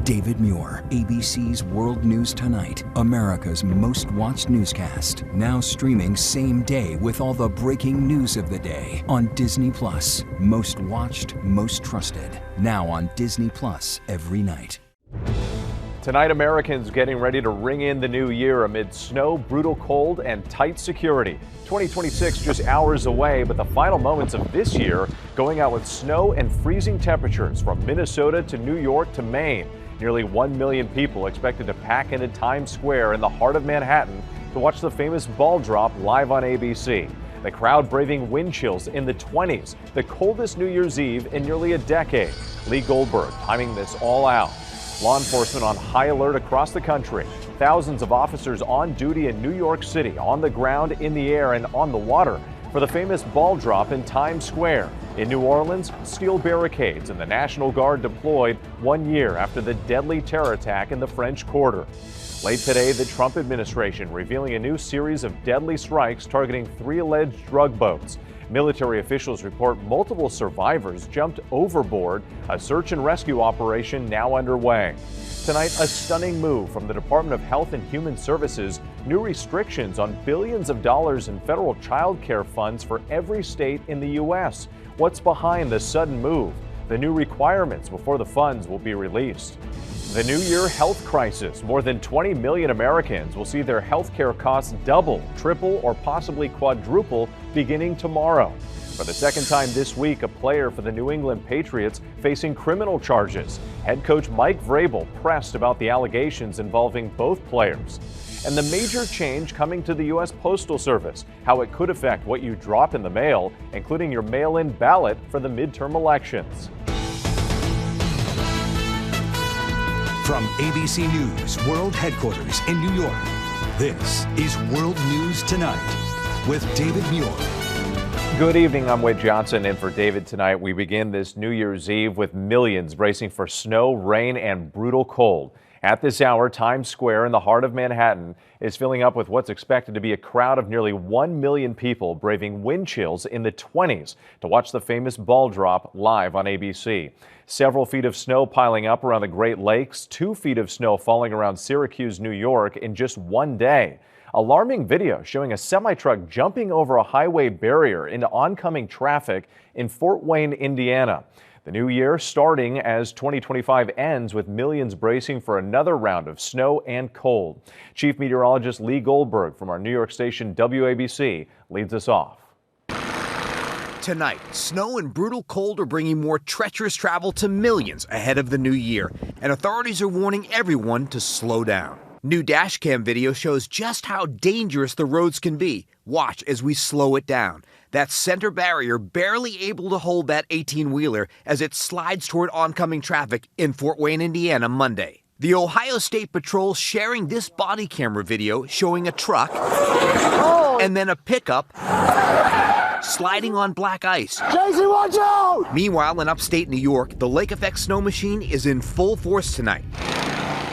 David Muir, ABC's World News Tonight, America's most watched newscast. Now streaming same day with all the breaking news of the day on Disney+. Most watched, most trusted. Now on Disney+ every night. Tonight, Americans getting ready to ring in the new year amid snow, brutal cold, and tight security. 2026 just hours away, but the final moments of this year going out with snow and freezing temperatures from Minnesota to New York to Maine. Nearly 1 million people expected to pack into Times Square in the heart of Manhattan to watch the famous ball drop live on ABC. The crowd braving wind chills in the 20s, the coldest New Year's Eve in nearly a decade. Lee Goldberg timing this all out. Law enforcement on high alert across the country. Thousands of officers on duty in New York City, on the ground, in the air, and on the water for the famous ball drop in Times Square. In New Orleans, steel barricades and the National Guard deployed 1 year after the deadly terror attack in the French Quarter. Late today, the Trump administration revealing a new series of deadly strikes targeting 3 alleged drug boats. Military officials report multiple survivors jumped overboard, a search and rescue operation now underway. Tonight, a stunning move from the Department of Health and Human Services. New restrictions on billions of dollars in federal child care funds for every state in the U.S. What's behind the sudden move? The new requirements before the funds will be released. The New Year health crisis. More than 20 million Americans will see their health care costs double, triple, or possibly quadruple beginning tomorrow. For the second time this week, a player for the New England Patriots facing criminal charges. Head coach Mike Vrabel pressed about the allegations involving both players. And the major change coming to the U.S. Postal Service, how it could affect what you drop in the mail, including your mail-in ballot for the midterm elections. From ABC News World Headquarters in New York, this is World News Tonight with David Muir. Good evening, I'm Wade Johnson, and for David tonight, we begin this New Year's Eve with millions bracing for snow, rain, and brutal cold. At this hour, Times Square in the heart of Manhattan is filling up with what's expected to be a crowd of nearly 1 million people braving wind chills in the 20s to watch the famous ball drop live on ABC. Several feet of snow piling up around the Great Lakes, 2 feet of snow falling around Syracuse, New York in just one day. Alarming video showing a semi-truck jumping over a highway barrier into oncoming traffic in Fort Wayne, Indiana. The new year starting as 2025 ends with millions bracing for another round of snow and cold. Chief Meteorologist Lee Goldberg from our New York station WABC leads us off. Tonight, snow and brutal cold are bringing more treacherous travel to millions ahead of the new year, and authorities are warning everyone to slow down. New dashcam video shows just how dangerous the roads can be. Watch as we slow it down. That center barrier barely able to hold that 18-wheeler as it slides toward oncoming traffic in Fort Wayne, Indiana, Monday. The Ohio State Patrol sharing this body camera video showing a truck and then a pickup sliding on black ice. Casey, watch out! Meanwhile, in upstate New York, the lake effect snow machine is in full force tonight.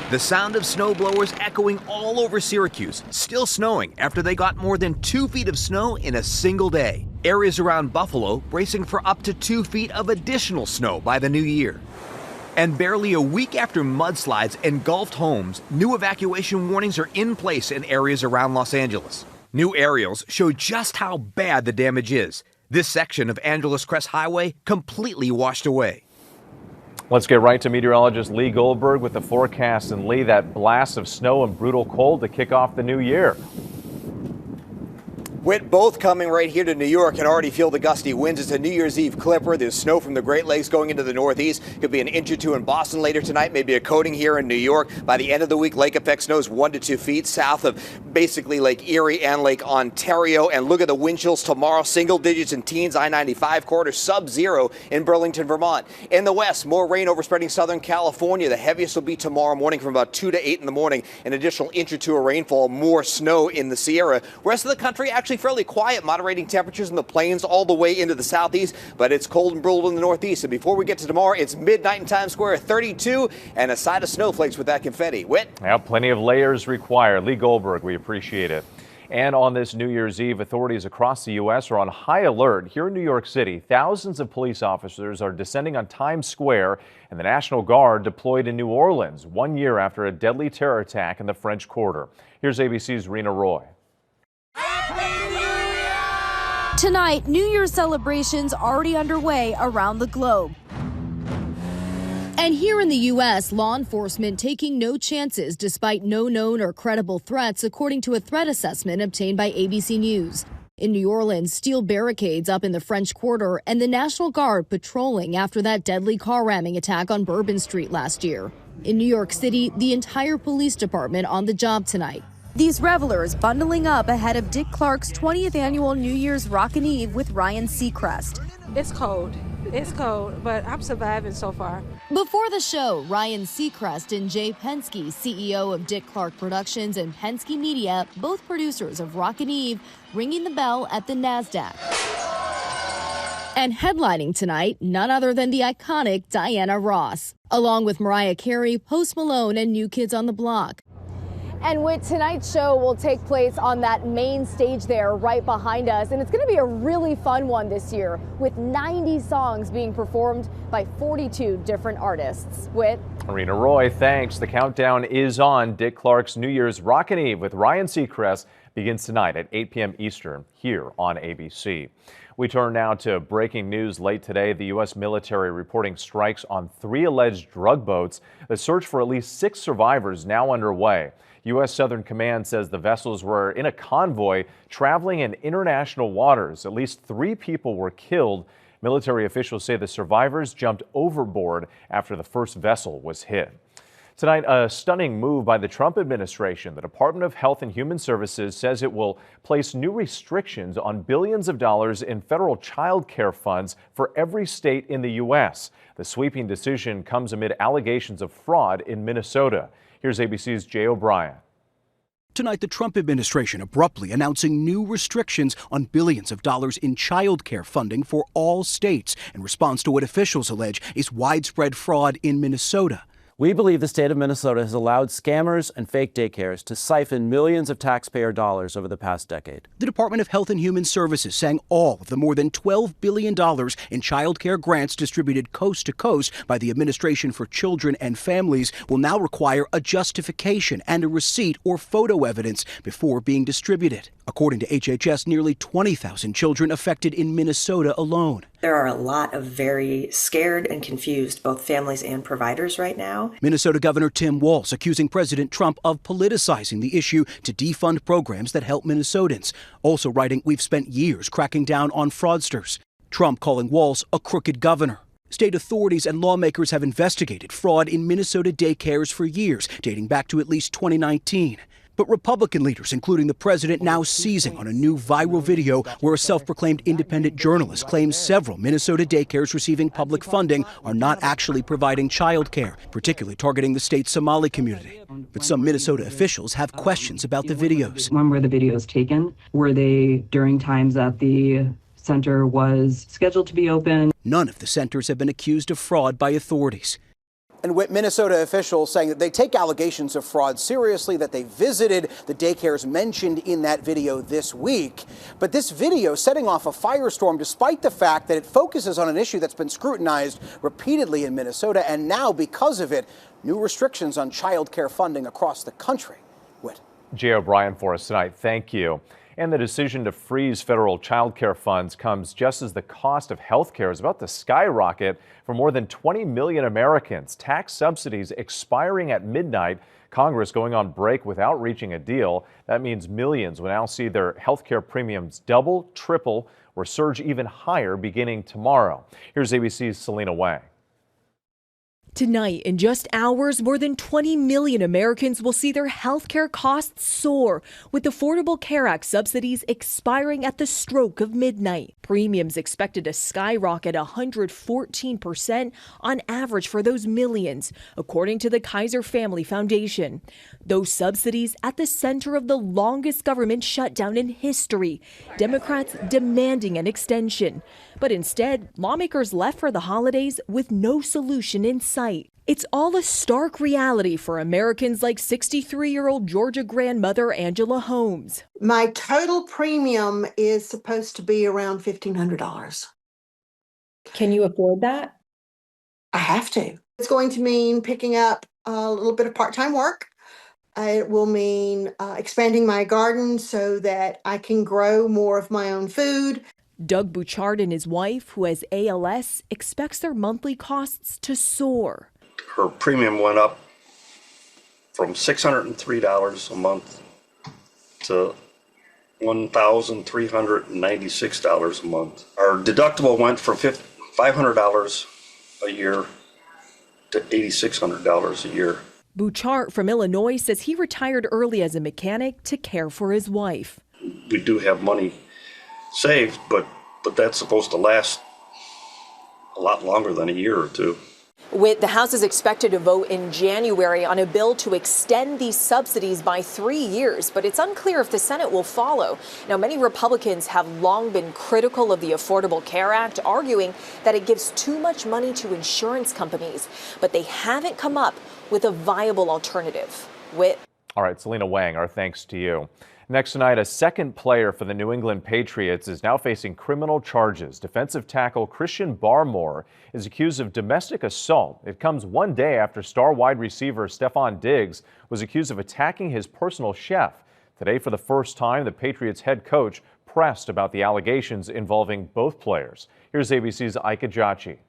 The sound of snowblowers echoing all over Syracuse, still snowing after they got more than 2 feet of snow in a single day. Areas around Buffalo bracing for up to 2 feet of additional snow by the new year. And barely a week after mudslides engulfed homes, new evacuation warnings are in place in areas around Los Angeles. New aerials show just how bad the damage is. This section of Angeles Crest Highway completely washed away. Let's get right to meteorologist Lee Goldberg with the forecast. And Lee, that blast of snow and brutal cold to kick off the new year. Whit, both coming right here to New York, and already feel the gusty winds. It's a New Year's Eve clipper. There's snow from the Great Lakes going into the Northeast. Could be an inch or two in Boston later tonight, maybe a coating here in New York. By the end of the week, lake effect snows 1 to 2 feet south of basically Lake Erie and Lake Ontario. And look at the wind chills tomorrow, single digits in teens, I-95 corridor, sub-zero in Burlington, Vermont. In the west, more rain overspreading Southern California. The heaviest will be tomorrow morning from about 2 to 8 in the morning. An additional inch or two of rainfall, more snow in the Sierra. Rest of the country actually fairly quiet. Moderating temperatures in the plains all the way into the southeast, but it's cold and brutal in the northeast. And before we get to tomorrow, it's midnight in Times Square, 32, and a side of snowflakes with that confetti. Whit? Yeah, plenty of layers required. Lee Goldberg, we appreciate it. And on this New Year's Eve, authorities across the U.S. are on high alert. Here in New York City, thousands of police officers are descending on Times Square, and the National Guard deployed in New Orleans 1 year after a deadly terror attack in the French Quarter. Here's ABC's Reena Roy. Tonight, New Year's celebrations already underway around the globe. And here in the U.S., law enforcement taking no chances despite no known or credible threats, according to a threat assessment obtained by ABC News. In New Orleans, steel barricades up in the French Quarter and the National Guard patrolling after that deadly car ramming attack on Bourbon Street last year. In New York City, the entire police department on the job tonight. These revelers bundling up ahead of Dick Clark's 20th annual New Year's Rockin' Eve with Ryan Seacrest. It's cold. It's cold, but I'm surviving so far. Before the show, Ryan Seacrest and Jay Penske, CEO of Dick Clark Productions and Penske Media, both producers of Rockin' Eve, ringing the bell at the NASDAQ. And headlining tonight, none other than the iconic Diana Ross, along with Mariah Carey, Post Malone, and New Kids on the Block. And with tonight's show will take place on that main stage there right behind us. And it's going to be a really fun one this year with 90 songs being performed by 42 different artists. With Reena Roy, thanks. The countdown is on. Dick Clark's New Year's Rockin' Eve with Ryan Seacrest begins tonight at 8 p.m. Eastern here on ABC. We turn now to breaking news late today. The U.S. military reporting strikes on 3 alleged drug boats. The search for at least 6 survivors now underway. U.S. Southern Command says the vessels were in a convoy traveling in international waters. At least 3 people were killed. Military officials say the survivors jumped overboard after the first vessel was hit. Tonight, a stunning move by the Trump administration. The Department of Health and Human Services says it will place new restrictions on billions of dollars in federal child care funds for every state in the U.S. The sweeping decision comes amid allegations of fraud in Minnesota. Here's ABC's Jay O'Brien. Tonight, the Trump administration abruptly announcing new restrictions on billions of dollars in child care funding for all states in response to what officials allege is widespread fraud in Minnesota. We believe the state of Minnesota has allowed scammers and fake daycares to siphon millions of taxpayer dollars over the past decade. The Department of Health and Human Services saying all of the more than $12 billion in child care grants distributed coast to coast by the Administration for Children and Families will now require a justification and a receipt or photo evidence before being distributed. According to HHS, nearly 20,000 children affected in Minnesota alone. There are a lot of very scared and confused, both families and providers right now. Minnesota Governor Tim Walz accusing President Trump of politicizing the issue to defund programs that help Minnesotans. Also writing, we've spent years cracking down on fraudsters. Trump calling Walz a crooked governor. State authorities and lawmakers have investigated fraud in Minnesota daycares for years, dating back to at least 2019. But Republican leaders, including the president, now seizing on a new viral video where a self-proclaimed independent journalist claims several Minnesota daycares receiving public funding are not actually providing child care, particularly targeting the state's Somali community. But some Minnesota officials have questions about the videos. When were the videos taken? Were they during times that the center was scheduled to be open? None of the centers have been accused of fraud by authorities. And with Minnesota officials saying that they take allegations of fraud seriously, that they visited the daycares mentioned in that video this week. But this video setting off a firestorm despite the fact that it focuses on an issue that's been scrutinized repeatedly in Minnesota. And now, because of it, new restrictions on child care funding across the country. Whit. Jay O'Brien for us tonight. Thank you. And the decision to freeze federal child care funds comes just as the cost of health care is about to skyrocket for more than 20 million Americans. Tax subsidies expiring at midnight. Congress going on break without reaching a deal. That means millions will now see their health care premiums double, triple, or surge even higher beginning tomorrow. Here's ABC's Selina Wang. Tonight, in just hours, more than 20 million Americans will see their health care costs soar, with Affordable Care Act subsidies expiring at the stroke of midnight. Premiums expected to skyrocket 114% on average for those millions, according to the Kaiser Family Foundation. Those subsidies at the center of the longest government shutdown in history, Democrats demanding an extension. But instead, lawmakers left for the holidays with no solution in sight. sight. It's all a stark reality for Americans like 63-year-old Georgia grandmother Angela Holmes. My total premium is supposed to be around $1,500. Can you afford that? I have to. It's going to mean picking up a little bit of part-time work. It will mean expanding my garden so that I can grow more of my own food. Doug Bouchard and his wife, who has ALS, expects their monthly costs to soar. Her premium went up from $603 a month to $1,396 a month. Our deductible went from $500 a year to $8,600 a year. Bouchard from Illinois says he retired early as a mechanic to care for his wife. We do have money saved, but that's supposed to last a lot longer than a year or two. The House is expected to vote in January on a bill to extend these subsidies by 3 years, but it's unclear if the Senate will follow. Now, many Republicans have long been critical of the Affordable Care Act, arguing that it gives too much money to insurance companies, but they haven't come up with a viable alternative. All right, Selina Wang, our thanks to you. Next tonight, a second player for the New England Patriots is now facing criminal charges. Defensive tackle Christian Barmore is accused of domestic assault. It comes one day after star wide receiver Stefon Diggs was accused of attacking his personal chef. Today, for the first time, the Patriots head coach pressed about the allegations involving both players. Here's ABC's Ika Jachi.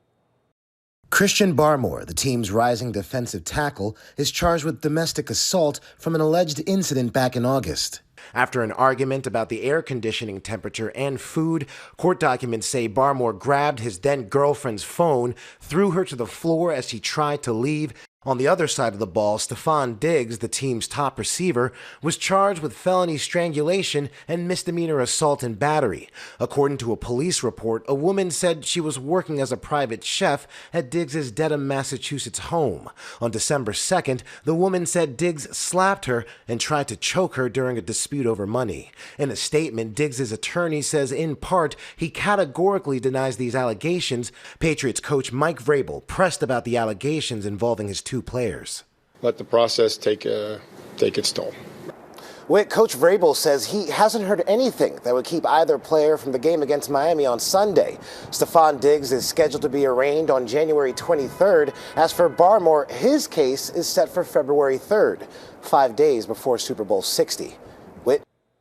Christian Barmore, the team's rising defensive tackle, is charged with domestic assault from an alleged incident back in August. After an argument about the air conditioning temperature and food, court documents say Barmore grabbed his then-girlfriend's phone, threw her to the floor as she tried to leave. On the other side of the ball, Stefon Diggs, the team's top receiver, was charged with felony strangulation and misdemeanor assault and battery. According to a police report, a woman said she was working as a private chef at Diggs' Dedham, Massachusetts home. On December 2nd, the woman said Diggs slapped her and tried to choke her during a dispute over money. In a statement, Diggs' attorney says in part he categorically denies these allegations. Patriots coach Mike Vrabel pressed about the allegations involving his two players. Let the process take its toll. Coach Vrabel says he hasn't heard anything that would keep either player from the game against Miami on Sunday. Stefon Diggs is scheduled to be arraigned on January 23rd. As for Barmore, his case is set for February 3rd, 5 days before Super Bowl 60.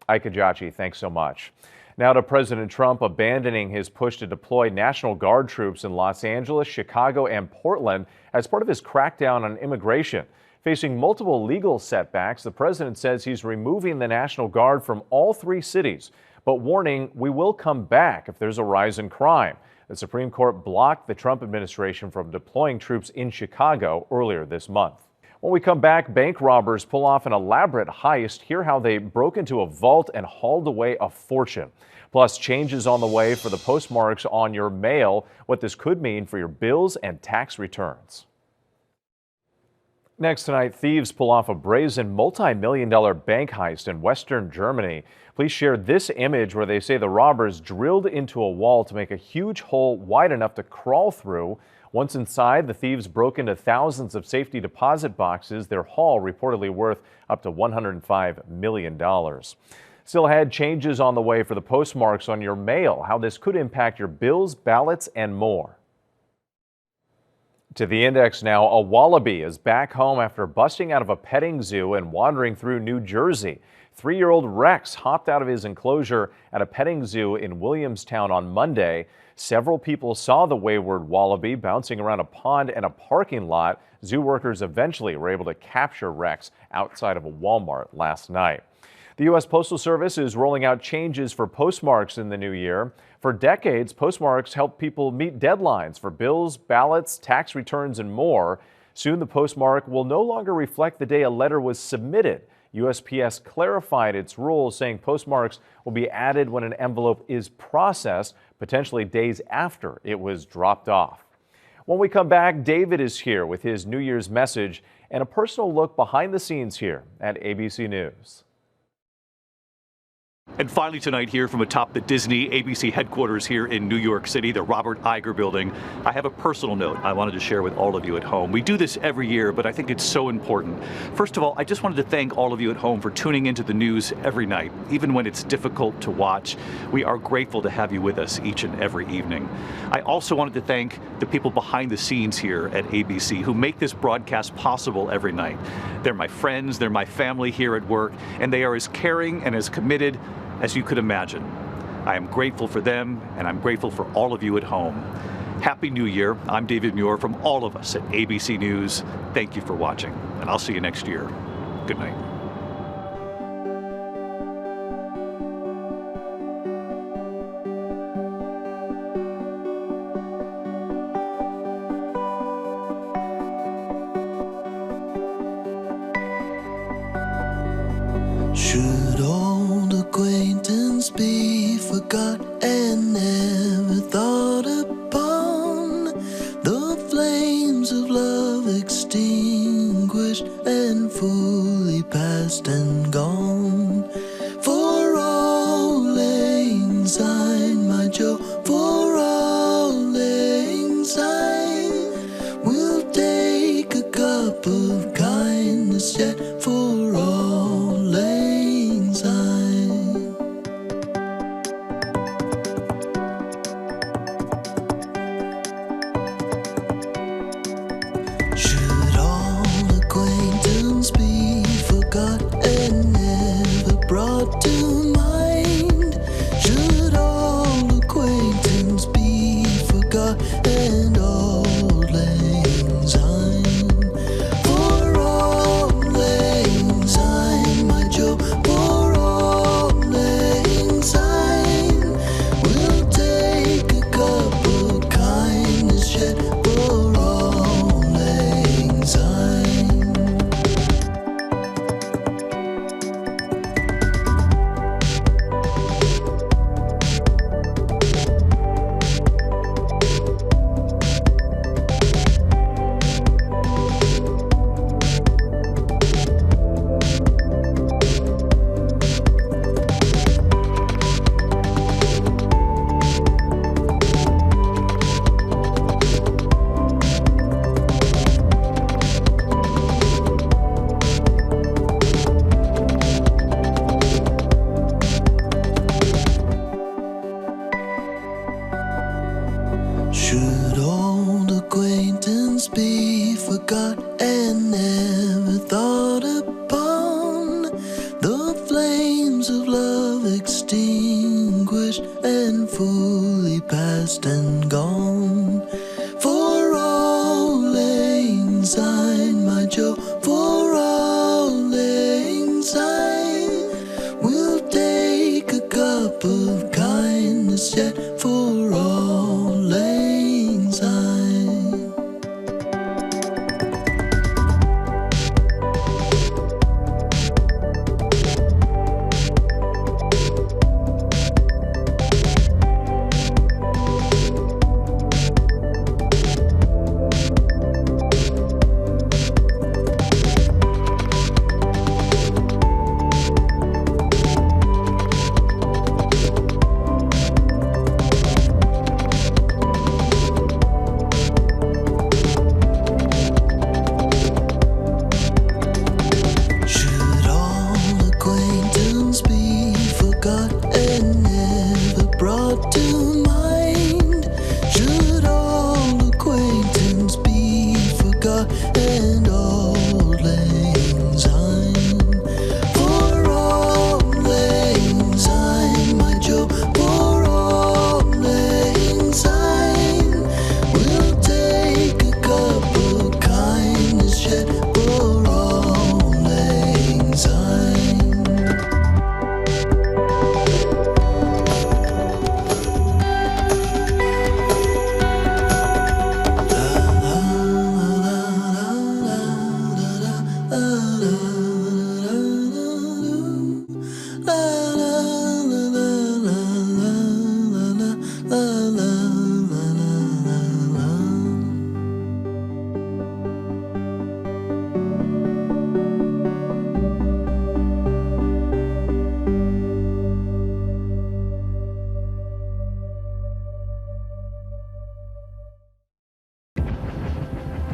Ika Jachi, thanks so much. Now to President Trump abandoning his push to deploy National Guard troops in Los Angeles, Chicago, and Portland as part of his crackdown on immigration. Facing multiple legal setbacks, the president says he's removing the National Guard from all three cities, but warning we will come back if there's a rise in crime. The Supreme Court blocked the Trump administration from deploying troops in Chicago earlier this month. When we come back, bank robbers pull off an elaborate heist. Hear how they broke into a vault and hauled away a fortune. Plus, changes on the way for the postmarks on your mail, what this could mean for your bills and tax returns. Next tonight, thieves pull off a brazen multi-million-dollar bank heist in Western Germany. Police shared this image where they say the robbers drilled into a wall to make a huge hole wide enough to crawl through. Once inside, the thieves broke into thousands of safety deposit boxes, their haul reportedly worth up to $105 million. Still ahead, changes on the way for the postmarks on your mail, how this could impact your bills, ballots, and more. To the index now, a wallaby is back home after busting out of a petting zoo and wandering through New Jersey. 3-year-old Rex hopped out of his enclosure at a petting zoo in Williamstown on Monday. Several people saw the wayward wallaby bouncing around a pond and a parking lot. Zoo workers eventually were able to capture Rex outside of a Walmart last night. The U.S. Postal Service is rolling out changes for postmarks in the new year. For decades, postmarks help people meet deadlines for bills, ballots, tax returns, and more. Soon, the postmark will no longer reflect the day a letter was submitted. USPS clarified its rules, saying postmarks will be added when an envelope is processed, potentially days after it was dropped off. When we come back, David is here with his New Year's message and a personal look behind the scenes here at ABC News. And finally tonight, here from atop the Disney ABC headquarters here in New York City, the Robert Iger building, I have a personal note I wanted to share with all of you at home. We do this every year, but I think it's so important. First of all, I just wanted to thank all of you at home for tuning into the news every night, even when it's difficult to watch. We are grateful to have you with us each and every evening. I also wanted to thank the people behind the scenes here at ABC who make this broadcast possible every night. They're my friends, they're my family here at work, and they are as caring and as committed as you could imagine. I am grateful for them, and I'm grateful for all of you at home. Happy New Year. I'm David Muir from all of us at ABC News. Thank you for watching, and I'll see you next year. Good night. Should old acquaintance be forgot and never thought upon? The flames of love extinguished and fully past and gone. For all lang syne, my Joe, for all lang syne, we'll take a cup of kindness yet for all lang syne. Should all acquaintance be forgot and never brought to mind? Should all acquaintance be forgot and all lang syne? For all lang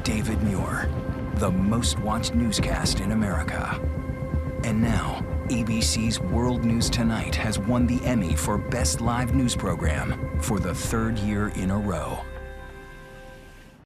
David Muir, the most watched newscast in America. And now, ABC's World News Tonight has won the Emmy for Best Live News Program for the third year in a row.